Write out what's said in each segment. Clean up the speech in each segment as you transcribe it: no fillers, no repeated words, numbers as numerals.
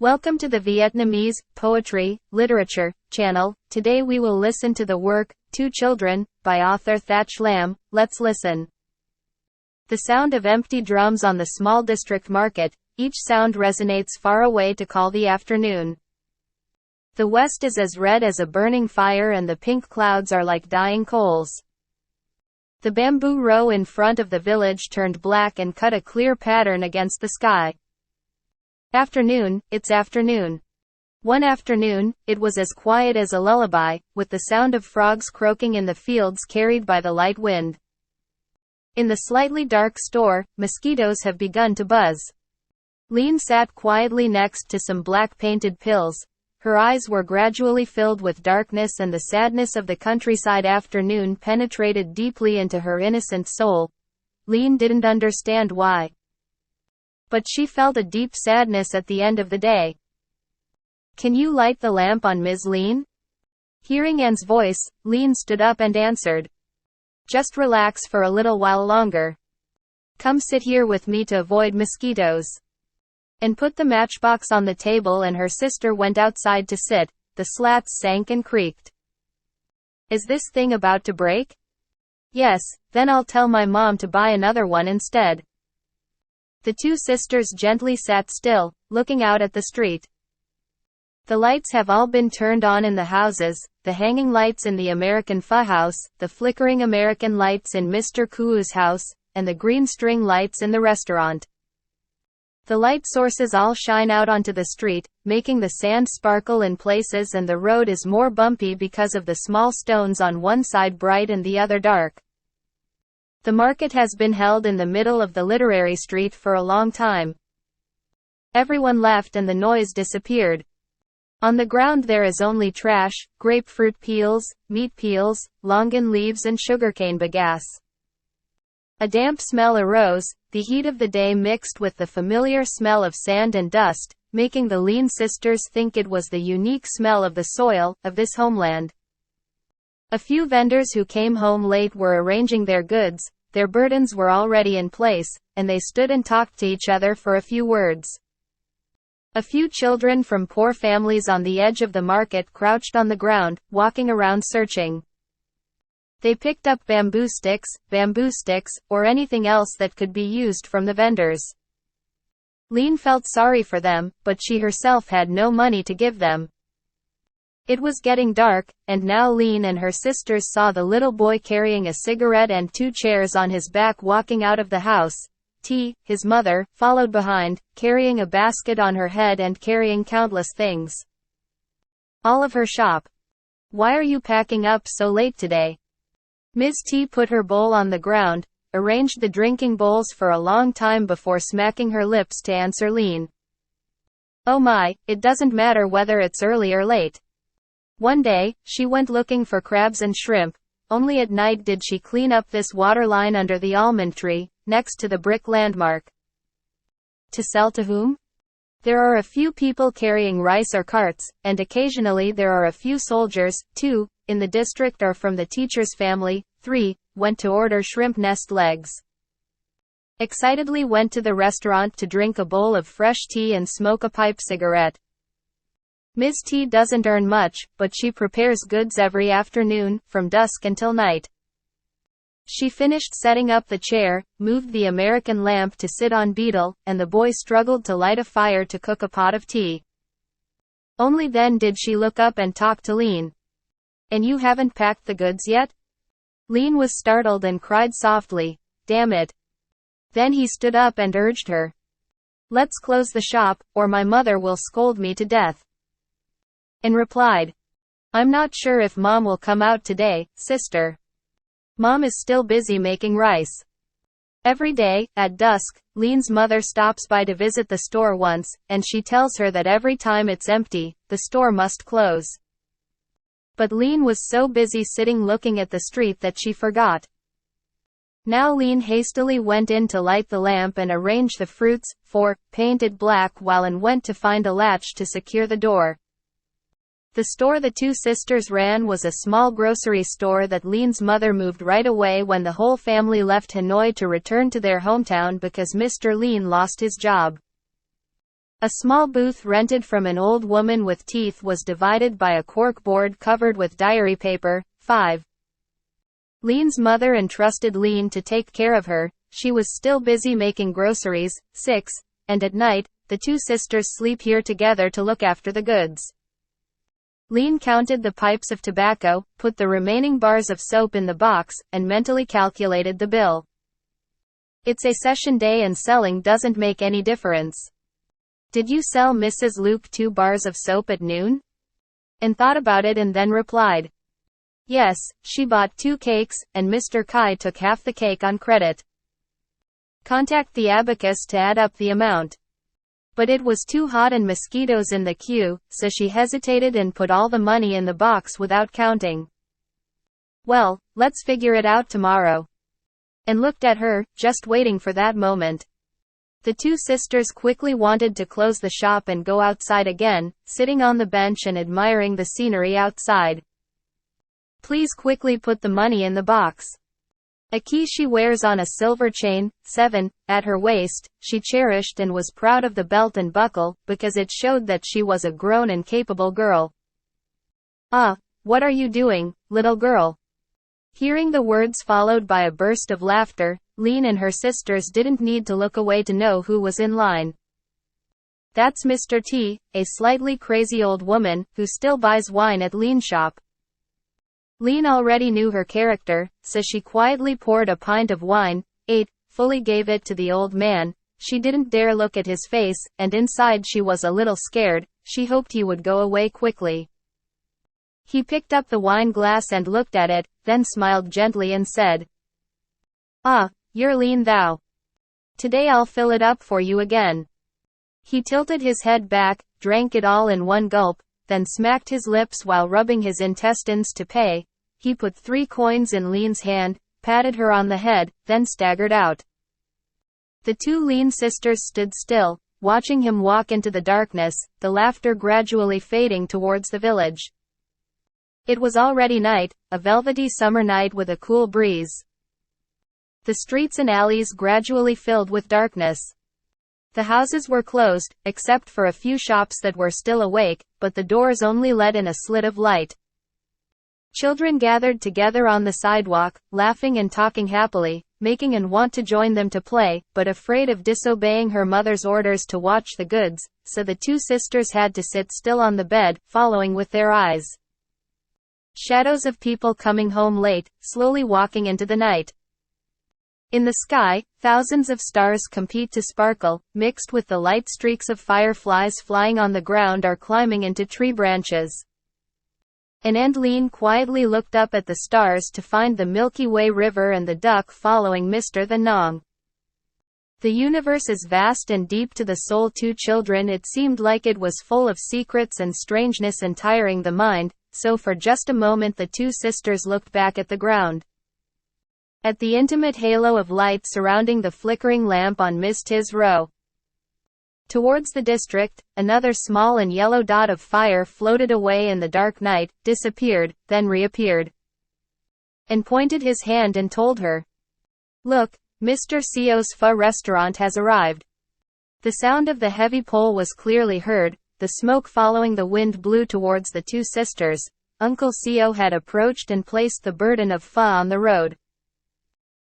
Welcome to the Vietnamese Poetry, Literature channel. Today we will listen to the work, Two Children, by author Thach Lam. Let's listen. The sound of empty drums on the small district market, each sound resonates far away to call the afternoon. The west is as red as a burning fire and the pink clouds are like dying coals. The bamboo row in front of the village turned black and cut a clear pattern against the sky. Afternoon, it's afternoon. One afternoon, it was as quiet as a lullaby, with the sound of frogs croaking in the fields carried by the light wind. In the slightly dark store, mosquitoes have begun to buzz. Lean sat quietly next to some black-painted pills. Her eyes were gradually filled with darkness and the sadness of the countryside afternoon penetrated deeply into her innocent soul. Lean didn't understand why. But she felt a deep sadness at the end of the day. "Can you light the lamp on, Ms. Lean?" Hearing Anne's voice, Lean stood up and answered. "Just relax for a little while longer. Come sit here with me to avoid mosquitoes." And put the matchbox on the table and her sister went outside to sit. The slats sank and creaked. "Is this thing about to break?" "Yes, then I'll tell my mom to buy another one instead." The two sisters gently sat still, looking out at the street. The lights have all been turned on in the houses, the hanging lights in the American Pho house, the flickering American lights in Mr. Kuu's house, and the green string lights in the restaurant. The light sources all shine out onto the street, making the sand sparkle in places, and the road is more bumpy because of the small stones on one side bright and the other dark. The market has been held in the middle of the literary street for a long time. Everyone left and the noise disappeared. On the ground there is only trash, grapefruit peels, meat peels, longan leaves and sugarcane bagasse. A damp smell arose, the heat of the day mixed with the familiar smell of sand and dust, making the Lean sisters think it was the unique smell of the soil, of this homeland. A few vendors who came home late were arranging their goods, their burdens were already in place, and they stood and talked to each other for a few words. A few children from poor families on the edge of the market crouched on the ground, walking around searching. They picked up bamboo sticks, or anything else that could be used from the vendors. Lean felt sorry for them, but she herself had no money to give them. It was getting dark, and now Lean and her sisters saw the little boy carrying a cigarette and two chairs on his back walking out of the house. T, his mother, followed behind, carrying a basket on her head and carrying countless things. All of her shop. "Why are you packing up so late today?" Ms. T put her bowl on the ground, arranged the drinking bowls for a long time before smacking her lips to answer Lean. "Oh my, it doesn't matter whether it's early or late. One day, she went looking for crabs and shrimp. Only at night did she clean up this water line under the almond tree, next to the brick landmark." To sell to whom? There are a few people carrying rice or carts, and occasionally there are a few soldiers. 2. In the district or from the teacher's family. 3. Went to order shrimp nest legs. Excitedly went to the restaurant to drink a bowl of fresh tea and smoke a pipe cigarette. Ms. T doesn't earn much, but she prepares goods every afternoon, from dusk until night. She finished setting up the chair, moved the American lamp to sit on Beetle, and the boy struggled to light a fire to cook a pot of tea. Only then did she look up and talk to Lean. "And you haven't packed the goods yet?" Lean was startled and cried softly, "Damn it." Then he stood up and urged her. "Let's close the shop, or my mother will scold me to death." And replied, "I'm not sure if Mom will come out today, sister. Mom is still busy making rice." Every day, at dusk, Lean's mother stops by to visit the store once, and she tells her that every time it's empty, the store must close. But Lean was so busy sitting looking at the street that she forgot. Now Lean hastily went in to light the lamp and arrange the fruits, painted black while and went to find a latch to secure the door. The store the two sisters ran was a small grocery store that Lean's mother moved right away when the whole family left Hanoi to return to their hometown because Mr. Lean lost his job. A small booth rented from an old woman with teeth was divided by a cork board covered with diary paper. 5. Lean's mother entrusted Lean to take care of her. She was still busy making groceries. 6. And at night, the two sisters sleep here together to look after the goods. Lean counted the pipes of tobacco, put the remaining bars of soap in the box, and mentally calculated the bill. It's a session day and selling doesn't make any difference. Did you sell Mrs. Luke 2 bars of soap at noon? And thought about it and then replied. Yes, she bought 2 cakes, and Mr. Kai took half the cake on credit. Contact the abacus to add up the amount. But it was too hot and mosquitoes in the queue, so she hesitated and put all the money in the box without counting. Well, let's figure it out tomorrow. And looked at her, just waiting for that moment. The two sisters quickly wanted to close the shop and go outside again, sitting on the bench and admiring the scenery outside. Please quickly put the money in the box. A key she wears on a silver chain. 7. At her waist, she cherished and was proud of the belt and buckle, because it showed that she was a grown and capable girl. Ah, what are you doing, little girl? Hearing the words followed by a burst of laughter, Lean and her sisters didn't need to look away to know who was in line. That's Mr. T, a slightly crazy old woman, who still buys wine at Lean's shop. Lean already knew her character, so she quietly poured a pint of wine. 8. Fully gave it to the old man. She didn't dare look at his face, and inside she was a little scared. She hoped he would go away quickly. He picked up the wine glass and looked at it, then smiled gently and said, Ah, you're Lean thou. Today I'll fill it up for you again. He tilted his head back, drank it all in one gulp, then smacked his lips while rubbing his intestines to pay. He put 3 coins in Lean's hand, patted her on the head, then staggered out. The 2 Lean sisters stood still, watching him walk into the darkness, the laughter gradually fading towards the village. It was already night, a velvety summer night with a cool breeze. The streets and alleys gradually filled with darkness. The houses were closed, except for a few shops that were still awake, but the doors only let in a slit of light. Children gathered together on the sidewalk, laughing and talking happily, making and want to join them to play, but afraid of disobeying her mother's orders to watch the goods, so the 2 sisters had to sit still on the bed, following with their eyes. Shadows of people coming home late, slowly walking into the night. In the sky, thousands of stars compete to sparkle, mixed with the light streaks of fireflies flying on the ground or climbing into tree branches. And Lean quietly looked up at the stars to find the Milky Way river and the duck following Mr. the Nong. The universe is vast and deep to the soul. 2 children. It seemed like it was full of secrets and strangeness and tiring the mind, so for just a moment the 2 sisters looked back at the ground. At the intimate halo of light surrounding the flickering lamp on Miss T's row. Towards the district, another small and yellow dot of fire floated away in the dark night, disappeared, then reappeared. And pointed his hand and told her, Look, Mr. Sio's Pho restaurant has arrived. The sound of the heavy pole was clearly heard, the smoke following the wind blew towards the 2 sisters. Uncle Sio had approached and placed the burden of pho on the road.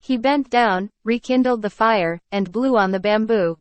He bent down, rekindled the fire, and blew on the bamboo.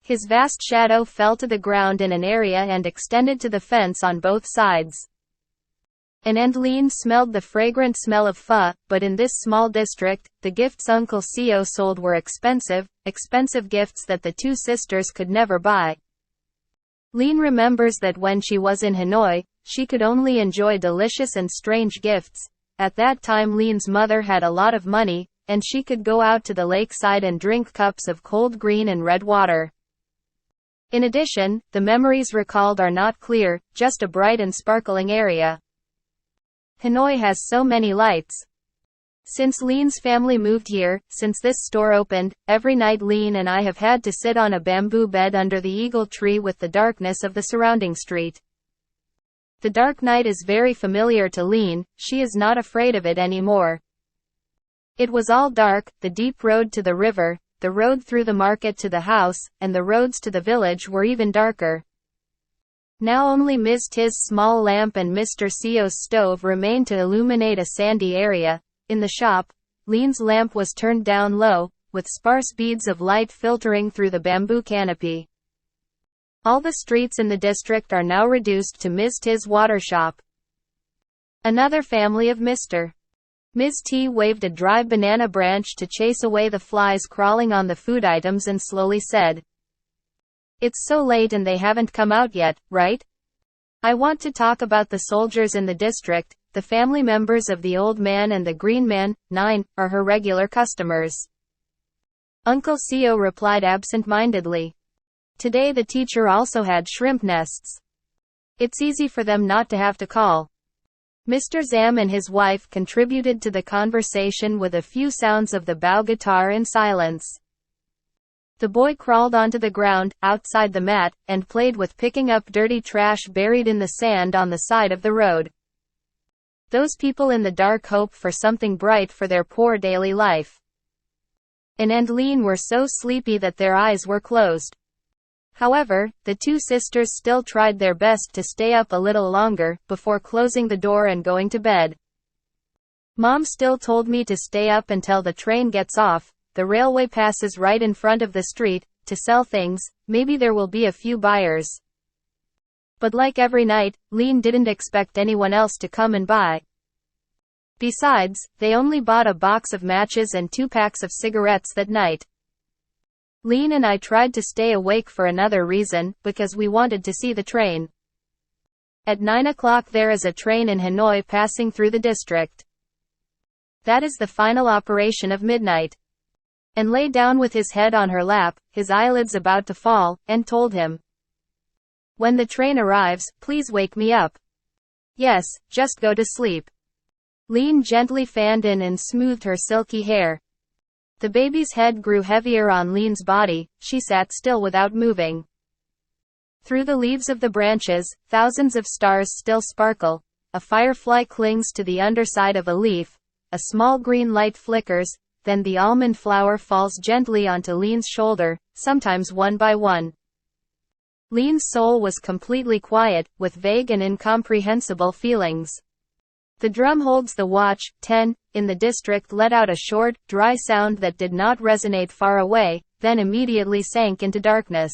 His vast shadow fell to the ground in an area and extended to the fence on both sides. And Lean smelled the fragrant smell of pho, but in this small district, the gifts Uncle Sio sold were expensive gifts that the 2 sisters could never buy. Lean remembers that when she was in Hanoi, she could only enjoy delicious and strange gifts. At that time Lean's mother had a lot of money, and she could go out to the lakeside and drink cups of cold green and red water. In addition, the memories recalled are not clear, just a bright and sparkling area. Hanoi has so many lights. Since Lean's family moved here, since this store opened, every night Lean and I have had to sit on a bamboo bed under the eagle tree with the darkness of the surrounding street. The dark night is very familiar to Lean, she is not afraid of it anymore. It was all dark, the deep road to the river, the road through the market to the house, and the roads to the village were even darker. Now only Ms. T's small lamp and Mr. Co's stove remained to illuminate a sandy area. In the shop, Lean's lamp was turned down low, with sparse beads of light filtering through the bamboo canopy. All the streets in the district are now reduced to Ms. T's water shop. Another family of Mr. Ms. T waved a dry banana branch to chase away the flies crawling on the food items and slowly said, "It's so late and they haven't come out yet, right? I want to talk about the soldiers in the district. The family members of the old man and the green man, 9, are her regular customers." Uncle Co replied absent-mindedly. Today the teacher also had shrimp nests. It's easy for them not to have to call. Mr. Zam and his wife contributed to the conversation with a few sounds of the bow guitar in silence. The boy crawled onto the ground, outside the mat, and played with picking up dirty trash buried in the sand on the side of the road. Those people in the dark hope for something bright for their poor daily life. Anne and Lean were so sleepy that their eyes were closed. However, the two sisters still tried their best to stay up a little longer, before closing the door and going to bed. Mom still told me to stay up until the train gets off. The railway passes right in front of the street, to sell things. Maybe there will be a few buyers. But like every night, Lean didn't expect anyone else to come and buy. Besides, they only bought a box of matches and 2 packs of cigarettes that night. Lean and I tried to stay awake for another reason, because we wanted to see the train. At 9 o'clock there is a train in Hanoi passing through the district. That is the final operation of midnight. And lay down with his head on her lap, his eyelids about to fall, and told him, "When the train arrives, please wake me up." "Yes, just go to sleep." Lean gently fanned in and smoothed her silky hair. The baby's head grew heavier on Lean's body. She sat still without moving. Through the leaves of the branches, thousands of stars still sparkle. A firefly clings to the underside of a leaf. A small green light flickers, then the almond flower falls gently onto Lean's shoulder, sometimes one by one. Lean's soul was completely quiet, with vague and incomprehensible feelings. The drum holds the watch, 10, in the district let out a short, dry sound that did not resonate far away, then immediately sank into darkness.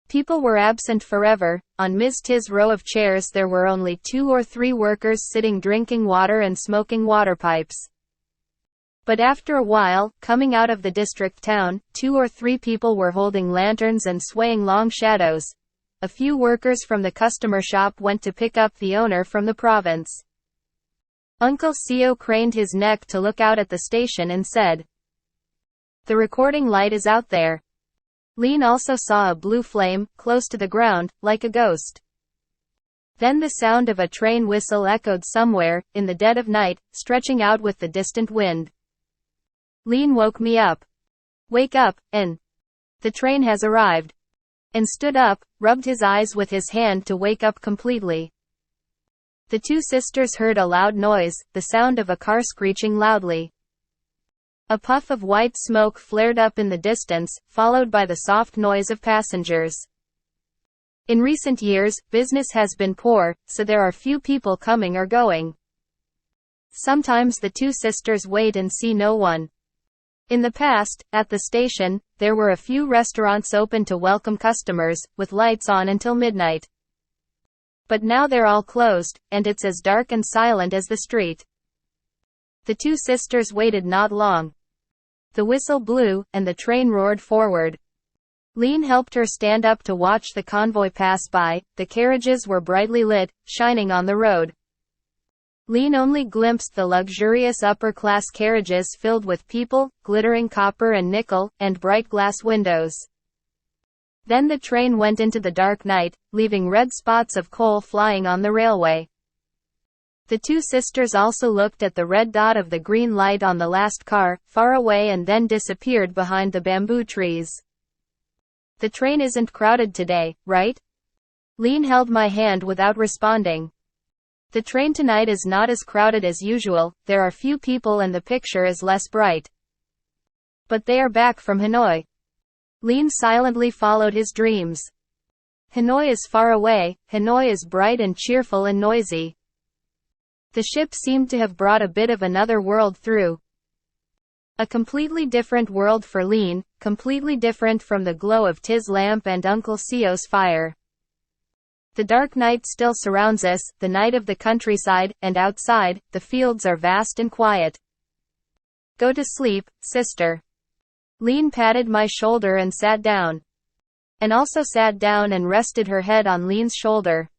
People were absent forever. On Ms. T's row of chairs there were only 2 or 3 workers sitting drinking water and smoking water pipes. But after a while, coming out of the district town, 2 or 3 people were holding lanterns and swaying long shadows. A few workers from the customer shop went to pick up the owner from the province. Uncle Co craned his neck to look out at the station and said, "The recording light is out there." Lean also saw a blue flame, close to the ground, like a ghost. Then the sound of a train whistle echoed somewhere, in the dead of night, stretching out with the distant wind. Lean woke me up. "Wake up, Anne. The train has arrived." And stood up, rubbed his eyes with his hand to wake up completely. The two sisters heard a loud noise, the sound of a car screeching loudly. A puff of white smoke flared up in the distance, followed by the soft noise of passengers. In recent years, business has been poor, so there are few people coming or going. Sometimes the two sisters wait and see no one. In the past, at the station, there were a few restaurants open to welcome customers, with lights on until midnight. But now they're all closed, and it's as dark and silent as the street. The two sisters waited not long. The whistle blew, and the train roared forward. Lean helped her stand up to watch the convoy pass by. The carriages were brightly lit, shining on the road. Lean only glimpsed the luxurious upper-class carriages filled with people, glittering copper and nickel, and bright glass windows. Then the train went into the dark night, leaving red spots of coal flying on the railway. The two sisters also looked at the red dot of the green light on the last car, far away, and then disappeared behind the bamboo trees. "The train isn't crowded today, right?" Lean held my hand without responding. "The train tonight is not as crowded as usual, there are few people and the picture is less bright." But they are back from Hanoi. Lean silently followed his dreams. Hanoi is far away, Hanoi is bright and cheerful and noisy. The ship seemed to have brought a bit of another world through. A completely different world for Lean, completely different from the glow of Tiz lamp and Uncle Sio's fire. The dark night still surrounds us, the night of the countryside, and outside, the fields are vast and quiet. Go to sleep, sister. Lean patted my shoulder and sat down. And also sat down and rested her head on Lean's shoulder.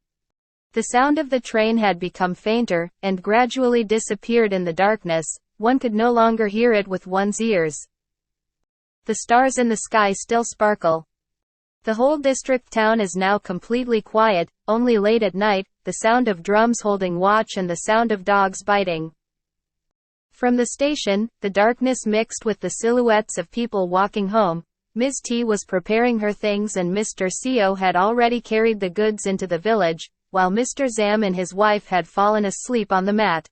The sound of the train had become fainter, and gradually disappeared in the darkness. One could no longer hear it with one's ears. The stars in the sky still sparkle. The whole district town is now completely quiet, only late at night, the sound of drums holding watch and the sound of dogs biting. From the station, the darkness mixed with the silhouettes of people walking home. Ms. T was preparing her things and Mr. Sio had already carried the goods into the village, while Mr. Zam and his wife had fallen asleep on the mat.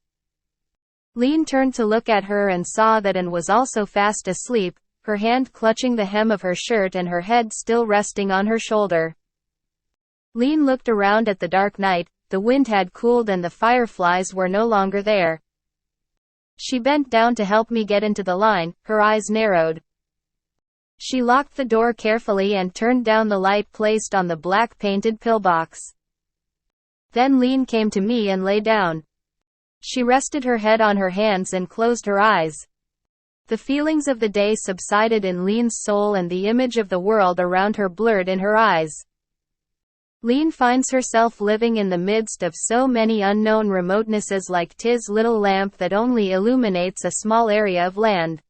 Lean turned to look at her and saw that Anne was also fast asleep, her hand clutching the hem of her shirt and her head still resting on her shoulder. Lean looked around at the dark night, the wind had cooled and the fireflies were no longer there. She bent down to help me get into the line, her eyes narrowed. She locked the door carefully and turned down the light placed on the black painted pillbox. Then Lean came to me and lay down. She rested her head on her hands and closed her eyes. The feelings of the day subsided in Lean's soul and the image of the world around her blurred in her eyes. Lean finds herself living in the midst of so many unknown remotenesses like Tiz little lamp that only illuminates a small area of land.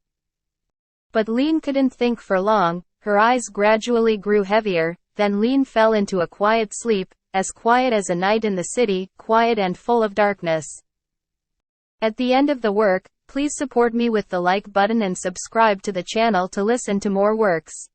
But Lean couldn't think for long, her eyes gradually grew heavier, then Lean fell into a quiet sleep, as quiet as a night in the city, quiet and full of darkness. At the end of the work, please support me with the like button and subscribe to the channel to listen to more works.